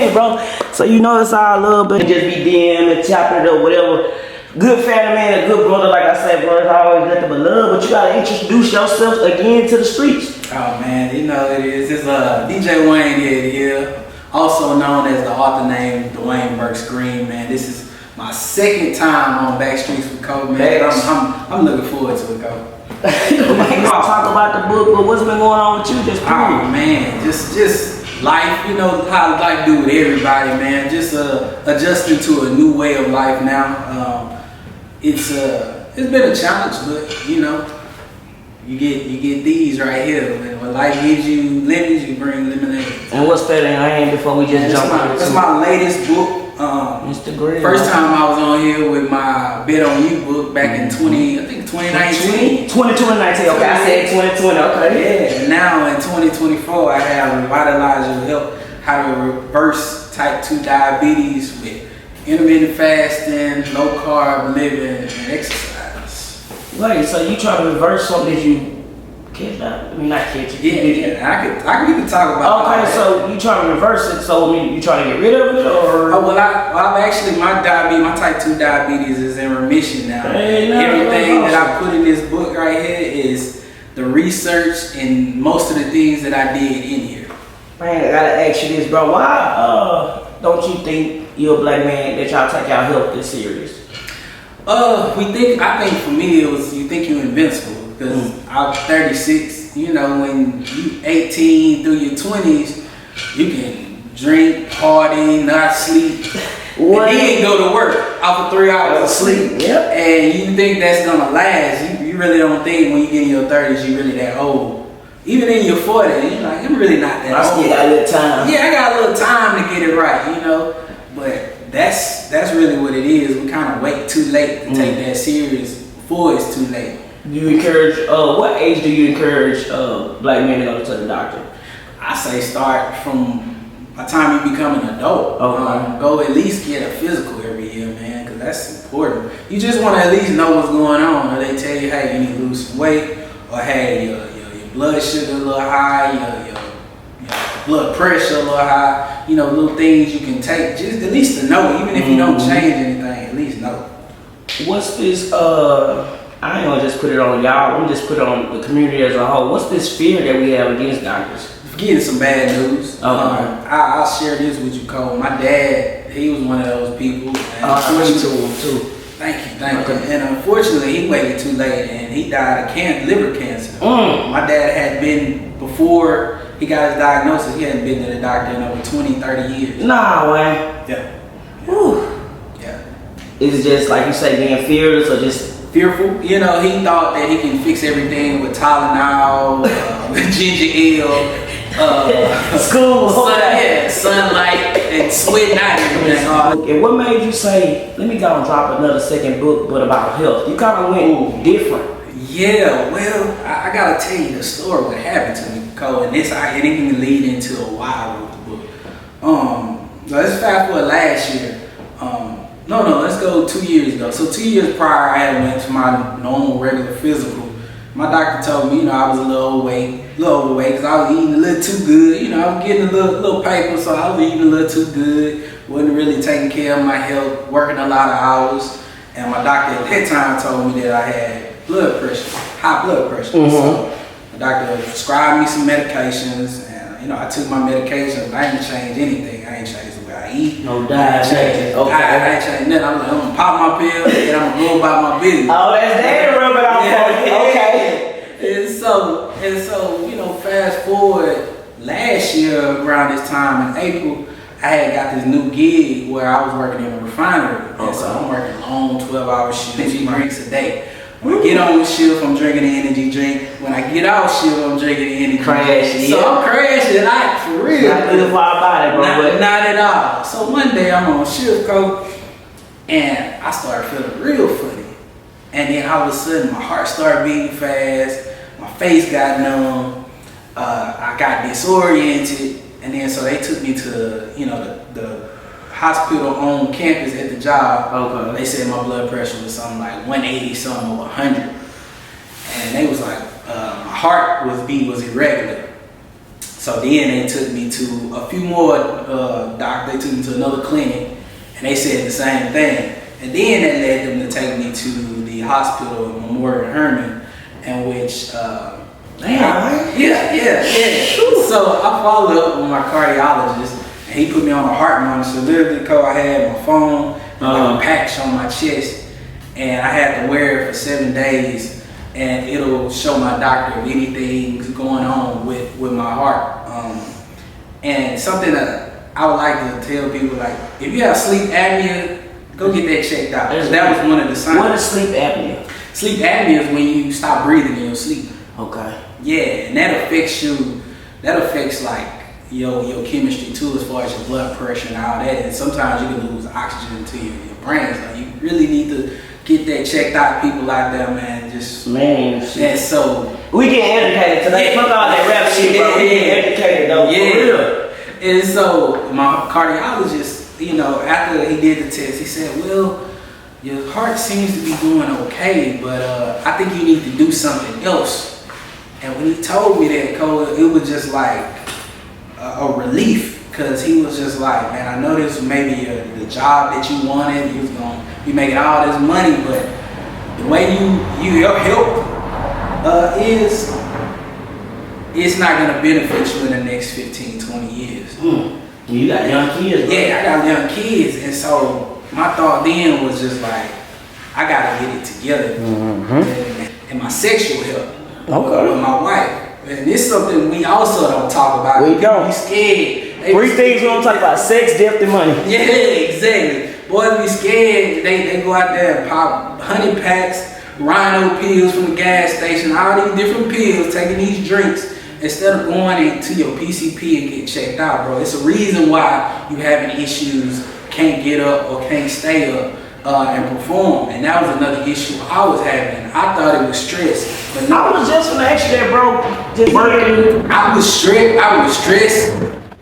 Okay, bro. So you know it's all love, but just be DM and chopping it up, whatever. Good family man, a good brother, like I said, bro. It's always nothing but love. But you gotta introduce yourself again to the streets. Oh man, you know it is. It's DJ Waynehead here, also known as the author name Dwayne Burks Green. Man, this is my second time on Backstreets with Cole. Man, I'm looking forward to it, Cole. Man, y'all talk about the book, but what's been going on with you? Just oh man, just life. You know how life do with everybody, man. Just adjusting to a new way of life now. It's been a challenge, but you know, you get these right here. When life gives you lemons, you bring lemonade. And what's that in your hand before we just jump into it? That's my latest book. Instagram. First time I was on here with my Bet on You book back in 2019. 2019, okay. I said 2020, okay. Yeah, now in 2024, I have Revitalize Your Health, how to reverse type 2 diabetes with intermittent fasting, low carb living, and exercise. Wait, so you try to reverse something that you catch up? I mean, not catch it. Yeah. I can talk about. Okay, so you try to reverse it. So I mean, you try to get rid of it, or? Oh, well, I've actually my type 2 diabetes is in remission now. Everything that I put in this book right here is the research and most of the things that I did in here. Man, I gotta ask you this, bro. Why don't you think you're a black man that y'all take our health this serious? I think for me it was, you think you're invincible because I'm 36. You know, when you 18 through your 20s, you can drink, party, not sleep, and then go to work off of 3 hours of sleep. Yep. And you think that's gonna last? You really don't think when you get in your 30s you really that old. Even in your 40s, you're like, I'm really not that old. I still got a little time. Yeah, I got a little time to get it right, you know. But that's really what it is. We kind of wait too late to take that serious before it's too late. Do you encourage? What age do you encourage black men to go to the doctor? I say start from by the time you become an adult. Okay. Go at least get a physical every year, man, because that's important. You just want to at least know what's going on. Or they tell you, hey, you need to lose some weight, or hey, your blood sugar a little high, your blood pressure a little high. You know, little things you can take just at least to know. Even if you don't change anything, at least know. What's this? I ain't gonna just put it on y'all. I'm just put it on the community as a whole. What's this fear that we have against doctors? Getting some bad news. Okay. I'll share this with you, Cole. My dad, he was one of those people. I went to him too. Thank you. And unfortunately, he waited too late, and he died of liver cancer. My dad had been, before he got his diagnosis, he hadn't been to the doctor in over 20, 30 years. Nah, man. Yeah. Whew. Yeah. Is it just like you say, being fearless, or just fearful? You know, he thought that he can fix everything with Tylenol, ginger ale, school, sunlight, and sweating out everything. And what made you say, let me go and drop another second book, but about health? You kind of went different. Yeah, well, I gotta tell you the story what happened to me, Cole, and it can lead into a why I wrote the book. Let's fast forward last year. No, let's go 2 years ago. So 2 years prior, I had went to my normal regular physical. My doctor told me, you know, I was a little overweight because I was eating a little too good. You know, I was getting a little paper, so I was eating a little too good. Wasn't really taking care of my health, working a lot of hours. And my doctor at that time told me that I had high blood pressure. So the doctor prescribed me some medications, and you know, I took my medications. I ain't changed anything. I ain't changed the way I eat. No diet changes. Okay. I ain't changed nothing. I'm gonna pop my pill and I'm gonna go about my business. Oh, that's daddy rubbing off. Okay. And so, you know, fast forward last year around this time in April, I had got this new gig where I was working in a refinery. And so I'm working long 12-hour shifts, 50 drinks a day. When I get on shift, I'm drinking an energy drink. When I get off shift, I'm drinking an energy drink. So I'm crashing, for real. Not good for our body, bro. Not at all. So one day I'm on shift, Coach, and I started feeling real funny. And then all of a sudden, my heart started beating fast. My face got numb. I got disoriented. And then so they took me to, you know, the hospital on campus at the job. Okay. They said my blood pressure was something like 180 something over 100. And they was like, my heart was irregular. So So then they took me to a few more doctors. They took me to another clinic, and they said the same thing. And then that led them to take me to the hospital, Memorial Hermann, in which, So I followed up with my cardiologist, and he put me on a heart monitor. Literally, I had my phone and a patch on my chest, and I had to wear it for 7 days, and it'll show my doctor if anything's going on with my heart. And something that I would like to tell people, like, if you have sleep apnea, go get that checked out. That was one of the signs. What is sleep apnea? Sleep apnea is when you stop breathing in your sleep. Okay. Yeah, and that affects you. That affects like your chemistry too, as far as your blood pressure and all that. And sometimes you can lose oxygen to your brain. So you really need to get that checked out. People out there, man, shit. So we get educated today. Fuck all that rap shit, bro. We get educated though. Yeah. For real. And so my cardiologist, after he did the test, he said, well, your heart seems to be doing okay, but I think you need to do something else. And when he told me that, Cole, it was just like a relief, because he was just like, man, I know this was maybe the job that you wanted. You was going to be making all this money, but the way your health is, it's not going to benefit you in the next 15, 20 years. You got young kids, bro. Yeah, I got young kids, and so my thought then was just like, I gotta get it together. And my sexual health with my wife. And this is something we also don't talk about. We don't. Be scared. Three things we don't talk about: sex, death, and money. Yeah, exactly. Boys be scared. They go out there and pop honey packs, rhino pills from the gas station, all these different pills, taking these drinks, instead of going into your PCP and get checked out, bro. It's a reason why you having issues, can't get up or can't stay up and perform. And that was another issue I was having. I thought it was stress. But I was just gonna ask you that, bro. Just working. I was stressed.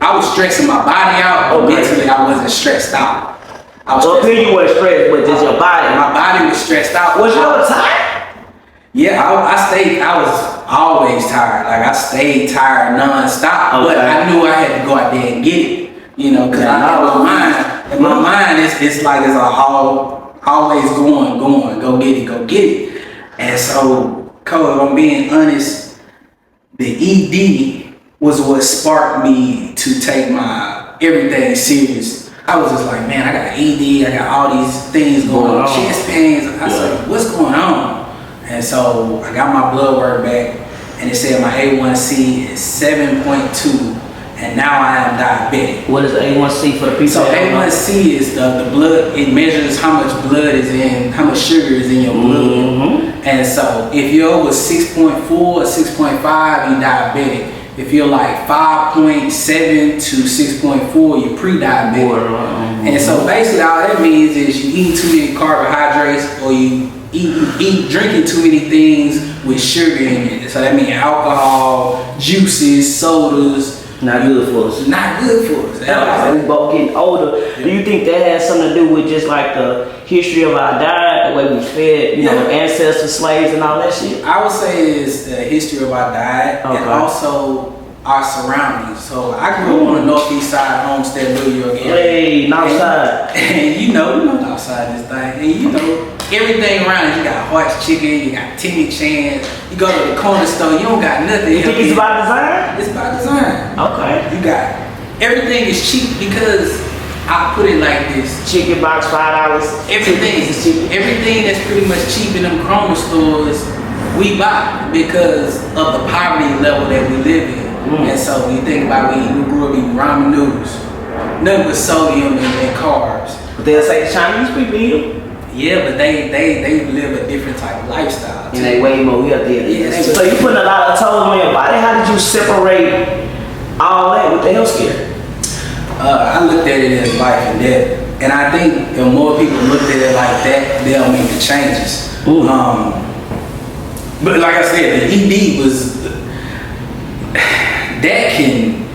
I was stressing my body out, but mentally I wasn't stressed out. You were stressed, but just your body. My body was stressed out. Was you tired? Yeah, I was always tired. Like, I stayed tired nonstop, but I knew I had to go out there and get it. Because in my mind, it's like it's always going, go get it. And so, Cole, if I'm being honest, the ED was what sparked me to take my everything serious. I was just like, man, I got ED, I got all these things going on, chest pains. I said, what's going on? And so I got my blood work back, and it said my A1C is 7.2, and now I am diabetic. What is A1C for the people? So A1C is the blood. It measures how much blood is in, how much sugar is in your blood. And so if you're over 6.4 or 6.5, you're diabetic. If you're like 5.7 to 6.4, you're pre-diabetic. And so basically all that means is you eat too many carbohydrates, or you drinking too many things with sugar in it. So that means alcohol, juices, sodas. Not good for us. Not good for us. We both getting older. Do you think that has something to do with just like the history of our diet, the way we fed, ancestors, slaves, and all that shit? I would say it's the history of our diet and also our surroundings. So I grew up on the northeast side, Homestead, New York area. Hey, Northside. And you know Northside this thing. And everything around it. You got Hart's Chicken, you got Timmy Chan's. You go to the corner store, you don't got nothing. You think it's by design? It's by design. Okay. You got everything is cheap because I put it like this. Chicken box, $5. Everything that's pretty much cheap in them corner stores, we buy because of the poverty level that we live in. And so when you think about we grew up eating ramen noodles, nothing but sodium and carbs. But they'll say Chinese people eat them. Yeah, but they live a different type of lifestyle. And they way more healthier. Yeah, so you putting a lot of toll on your body. How did you separate all that with the healthcare? I looked at it as life and death. And I think if more people looked at it like that, they'll make the changes. But like I said, the ED was, that can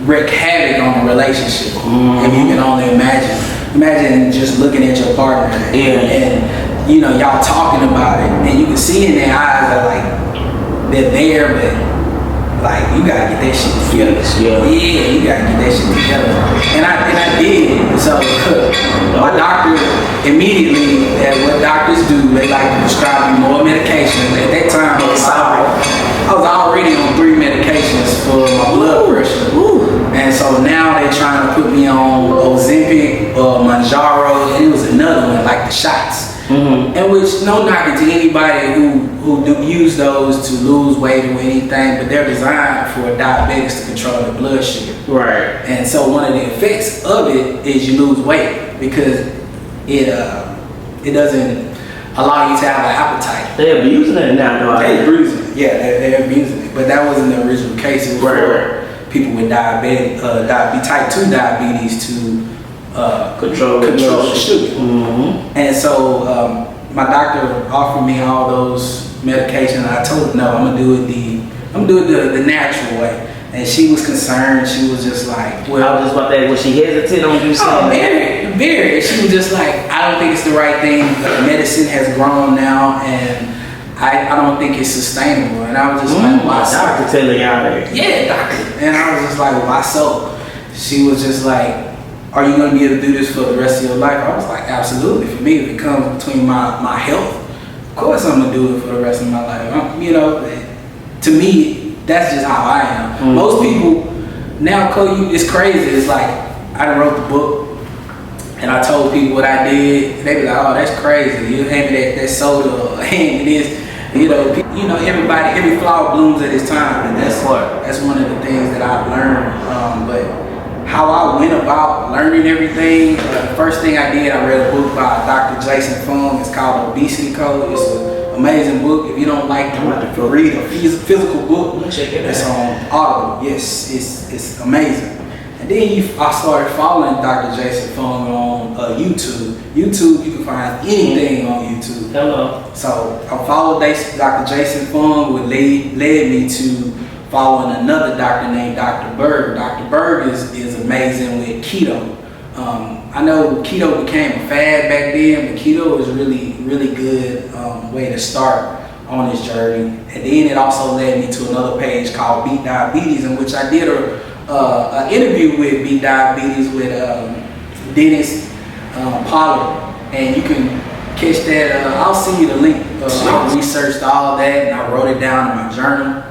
wreak havoc on a relationship. If you can only imagine. Imagine just looking at your partner and y'all talking about it, and you can see in their eyes that like they're there, but Like, you gotta get that shit together. Yeah, you gotta get that shit together. And I did. So my doctor immediately, what doctors do, they like to prescribe me more medication. At that time, I was already on 3 medications for my blood pressure. And so now they're trying to put me on Ozempic, Manjaro, and it was another one, like the shots. And which, no knocking to anybody who do use those to lose weight or anything, but they're designed for diabetics to control their blood sugar. Right. And so one of the effects of it is you lose weight because it doesn't allow you to have an appetite. They're abusing it now, though. They're abusing it. Yeah, they're abusing it. But that wasn't the original case. It was for people with type 2 diabetes to control the sugar. And so my doctor offered me all those medications. And I told her no, I'm gonna do it the natural way. And she was concerned. She was just like, well, I was just about that. Was she hesitant on you saying that? Very. She was just like, I don't think it's the right thing. Medicine has grown now, and I don't think it's sustainable. And I was just like, why so? Doctor telling y'all that. Yeah, doctor. And I was just like, why so? She was just like, are you going to be able to do this for the rest of your life? I was like, absolutely. For me, if it comes between my health, of course I'm going to do it for the rest of my life. You know, to me, that's just how I am. Most people now, it's crazy. It's like, I done wrote the book and I told people what I did. They be like, oh, that's crazy. You hand me that soda or hand me this. You know, every flower blooms at its time. And that's one of the things that I've learned. But how I went about learning everything, the first thing I did, I read a book by Dr. Jason Fung. It's called Obesity Code. It's an amazing book. If you don't like to read a physical book, it's on Audible. Yes, it's amazing. And then I started following Dr. Jason Fung on YouTube. YouTube, you can find anything on YouTube. Hello. So I followed Dr. Jason Fung, which led me to following another doctor named Dr. Berg. Dr. Berg is amazing with keto. I know keto became a fad back then, but keto is really, really good way to start on this journey. And then it also led me to another page called Beat Diabetes, in which I did an interview with Beat Diabetes with Dennis Pollard. And you can catch that. I'll send you the link. I researched all that and I wrote it down in my journal.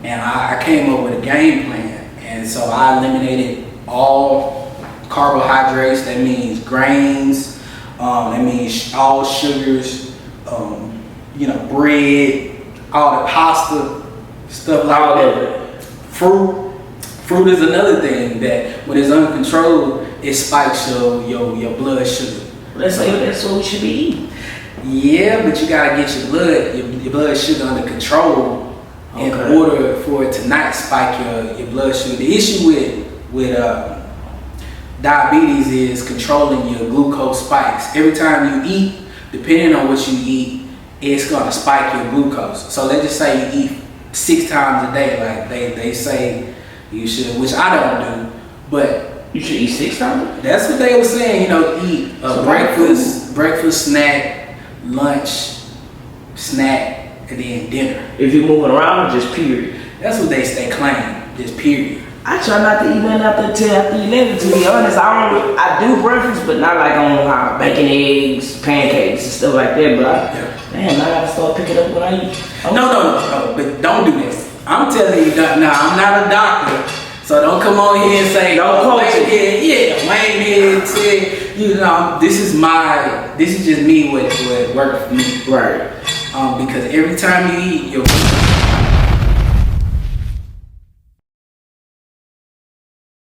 And I came up with a game plan. And so I eliminated all carbohydrates. That means grains. That means all sugars. Bread, all the pasta, stuff like that. Fruit is another thing that when it's uncontrolled, it spikes your blood sugar. Let's say that's what we should be eating. Yeah, but you gotta get your blood sugar under control. In order for it to not spike your blood sugar. The issue with diabetes is controlling your glucose spikes. Every time you eat, depending on what you eat, it's gonna spike your glucose. So let's just say you eat 6 times a day, like they say you should, which I don't do, but you should eat 6 times? That's what they were saying, eat breakfast, snack, lunch, snack, and then dinner. If you're moving around, just period. That's what they claim, just period. I try not to eat nothing after 11, to be honest. I do breakfast, but not like on bacon, eggs, pancakes, and stuff like that. But I gotta start picking up what I eat. No, but don't do this. I'm telling you, now I'm not a doctor, so don't come on here and say, don't quote it. Yeah, Waynehead said, this is just me what worked for me. Right. Because every time you eat, your